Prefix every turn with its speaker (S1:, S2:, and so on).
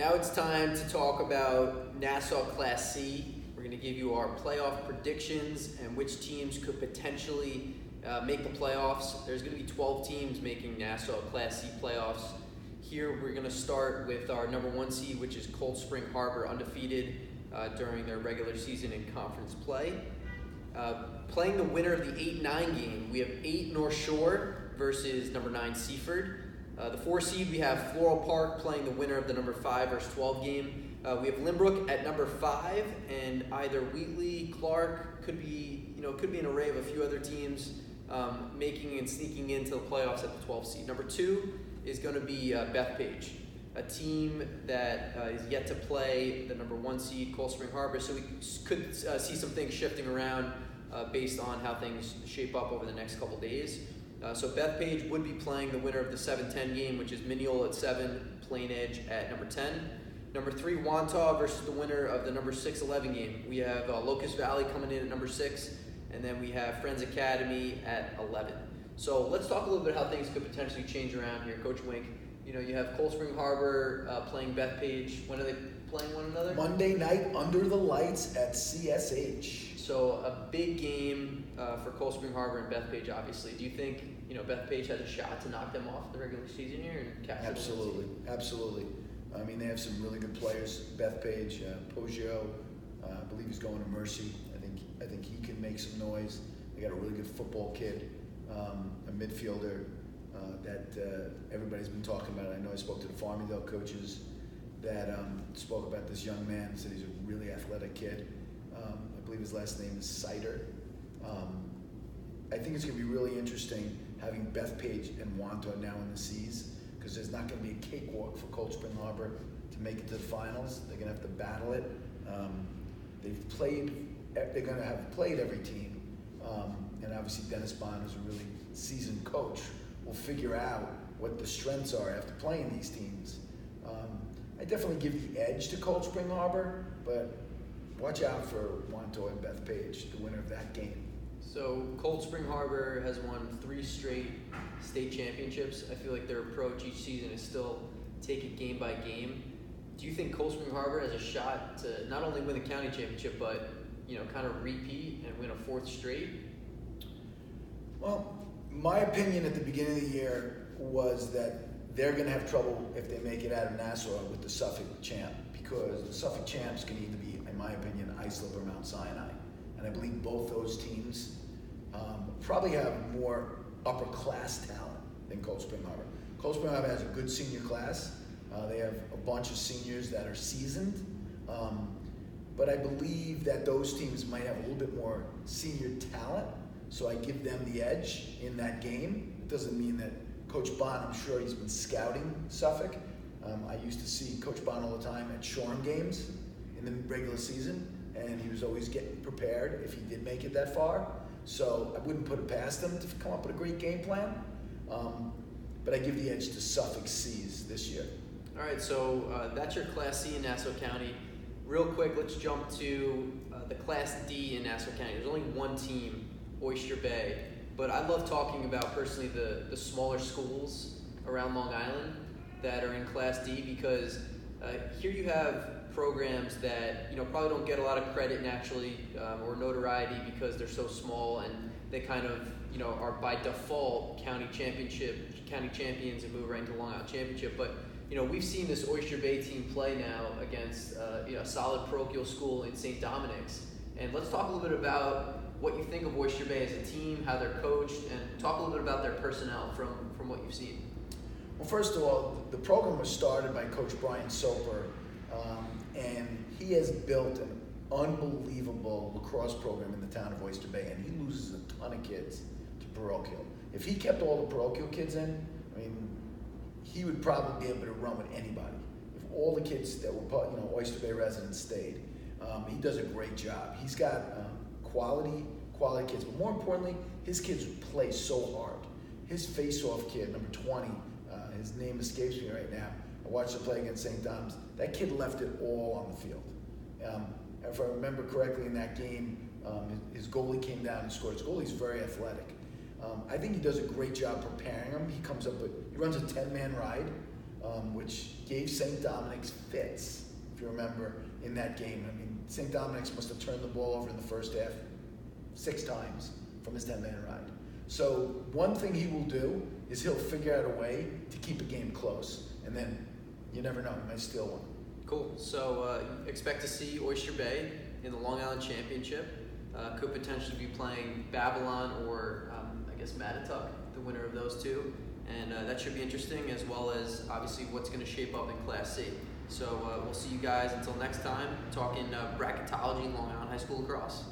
S1: Now it's time to talk about Nassau Class C. We're going to give you our playoff predictions and which teams could potentially make the playoffs. There's going to be 12 teams making Nassau Class C playoffs. Here we're going to start with our number 1 seed, which is Cold Spring Harbor, undefeated during their regular season in conference play. Playing the winner of the 8-9 game, we have 8 North Shore versus number 9 Seaford. The 4 seed, we have Floral Park playing the winner of the number 5 versus 12 game. We have Limbrook at number 5, and either Wheatley, Clark, could be an array of a few other teams making and sneaking into the playoffs at the 12 seed. Number 2 is going to be Bethpage, a team that is yet to play the number 1 seed, Cold Spring Harbor. So we could see some things shifting around based on how things shape up over the next couple days. So Bethpage would be playing the winner of the 7-10 game, which is Mineola at 7, Plain Edge at number 10. Number 3, Wantagh versus the winner of the number 6-11 game. We have Locust Valley coming in at number 6, and then we have Friends Academy at 11. So let's talk a little bit how things could potentially change around here. Coach Wink, you have Cold Spring Harbor playing Bethpage. When are they playing one another?
S2: Monday night under the lights at CSH.
S1: So a big game for Cold Spring Harbor and Bethpage, obviously. Do you think Bethpage has a shot to knock them off the regular season here and capture
S2: Absolutely. I mean, they have some really good players. Bethpage, Poggio, I believe he's going to Mercy. I think he can make some noise. They got a really good football kid, a midfielder that everybody's been talking about. I know I spoke to the Farmingdale coaches that spoke about this young man, said he's a really athletic kid. I believe his last name is Sider. I think it's going to be really interesting having Bethpage and Wantagh now in the C's, because there's not going to be a cakewalk for Cold Spring Harbor to make it to the finals. They're going to have to battle it. They're going to have played every team, and obviously Dennis Bond, who's a really seasoned coach, will figure out what the strengths are after playing these teams. I definitely give the edge to Cold Spring Harbor, but watch out for Wantagh and Bethpage, the winner of that game.
S1: So Cold Spring Harbor has won 3 straight state championships. I feel like their approach each season is still take it game by game. Do you think Cold Spring Harbor has a shot to not only win the county championship, but kind of repeat and win a 4th straight?
S2: Well, my opinion at the beginning of the year was that they're going to have trouble if they make it out of Nassau with the Suffolk champ, because the Suffolk champs can either be, in my opinion, Islip or Mount Sinai. And I believe both those teams probably have more upper class talent than Cold Spring Harbor. Cold Spring Harbor has a good senior class. They have a bunch of seniors that are seasoned. But I believe that those teams might have a little bit more senior talent, so I give them the edge in that game. It doesn't mean that Coach Bond, I'm sure he's been scouting Suffolk. I used to see Coach Bond all the time at Shoreham games in the regular season, and he was always getting prepared if he did make it that far. So I wouldn't put it past him to come up with a great game plan. But I give the edge to Suffolk C's this year.
S1: All right, so that's your Class C in Nassau County. Real quick, let's jump to the Class D in Nassau County. There's only one team, Oyster Bay, but I love talking about personally the smaller schools around Long Island that are in Class D, because here you have programs that probably don't get a lot of credit naturally or notoriety because they're so small, and they kind of are by default county champions and move right into Long Island Championship. But we've seen this Oyster Bay team play now against a solid parochial school in St. Dominic's, and let's talk a little bit about what you think of Oyster Bay as a team, how they're coached, and talk a little bit about their personnel from what you've seen.
S2: Well, first of all, the program was started by Coach Brian Soper, and he has built an unbelievable lacrosse program in the town of Oyster Bay, and he loses a ton of kids to parochial. If he kept all the parochial kids in, he would probably be able to run with anybody. If all the kids that were Oyster Bay residents stayed, he does a great job. He's got quality kids, but more importantly, his kids play so hard. His face-off kid, number 20, his name escapes me right now. I watched him play against St. Dom's. That kid left it all on the field. If I remember correctly in that game, his goalie came down and scored. His goalie's very athletic. I think he does a great job preparing him. He runs a 10-man ride, which gave St. Dominic's fits, if you remember, in that game. I mean, St. Dominic's must have turned the ball over in the first half 6 times from his 10-man ride. So one thing he will do is he'll figure out a way to keep a game close, and then you never know, he might steal one.
S1: Cool. So expect to see Oyster Bay in the Long Island Championship. Could potentially be playing Babylon or I guess Mattatuck, the winner of those two. And that should be interesting, as well as obviously what's going to shape up in Class C. So we'll see you guys until next time, talking bracketology, Long Island High School lacrosse.